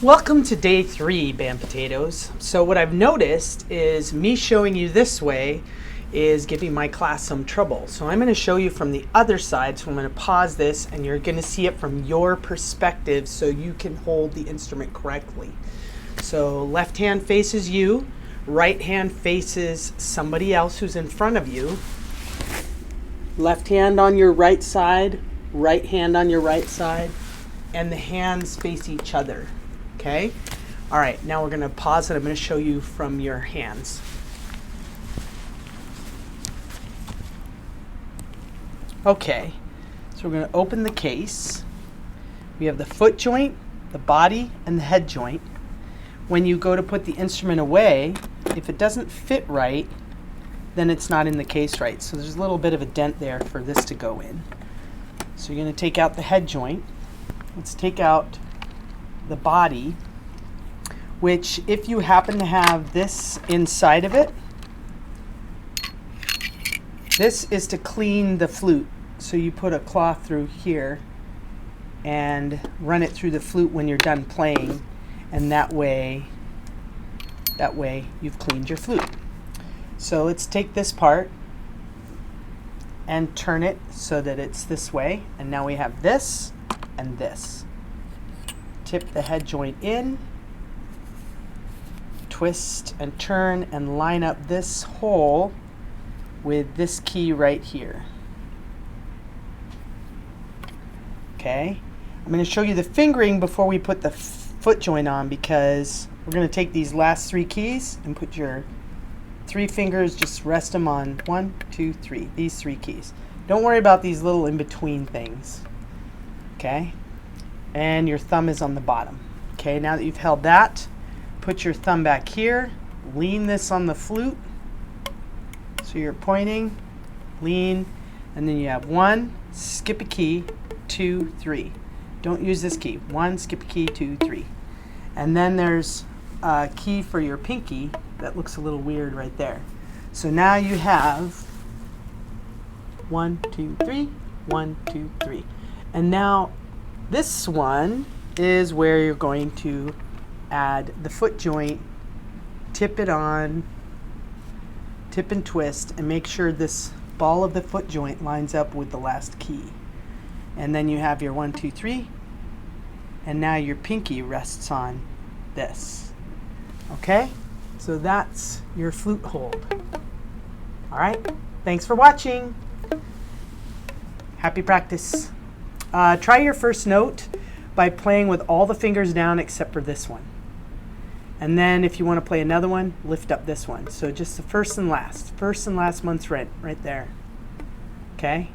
Welcome to day 3, band potatoes. So what I've noticed is me showing you this way is giving my class some trouble. So I'm going to show you from the other side. So I'm going to pause this and you're going to see it from your perspective so you can hold the instrument correctly. So left hand faces you, right hand faces somebody else who's in front of you. Left hand on your right side, right hand on your right side, and the hands face each other. Okay? All right, now we're going to pause it. I'm going to show you from your hands. Okay, so we're going to open the case. We have the foot joint, the body, and the head joint. When you go to put the instrument away, if it doesn't fit right, then it's not in the case right. So there's a little bit of a dent there for this to go in. So you're going to take out the head joint. Let's take out the body, which if you happen to have this inside of it, this is to clean the flute. So you put a cloth through here and run it through the flute when you're done playing, and that way you've cleaned your flute. So let's take this part and turn it so that it's this way, and now we have this and this. Tip the head joint in, twist and turn and line up this hole with this key right here. Okay, I'm going to show you the fingering before we put the foot joint on, because we're going to take these last 3 keys and put your 3 fingers, just rest them on 1, 2, 3, these 3 keys. Don't worry about these little in-between things. Okay, and your thumb is on the bottom. Okay, now that you've held that, put your thumb back here, lean this on the flute. So you're pointing, lean, and then you have 1, skip a key, 2, 3. Don't use this key. 1, skip a key, 2, 3. And then there's a key for your pinky that looks a little weird right there. So now you have 1, 2, 3, 1, 2, 3. And now this one is where you're going to add the foot joint, tip it on, tip and twist, and make sure this ball of the foot joint lines up with the last key. And then you have your 1, 2, 3, and now your pinky rests on this. Okay? So that's your flute hold. All right? Thanks for watching. Happy practice. Try your first note by playing with all the fingers down except for this one. And then if you want to play another one, lift up this one. So just the first and last month's rent right there. Okay?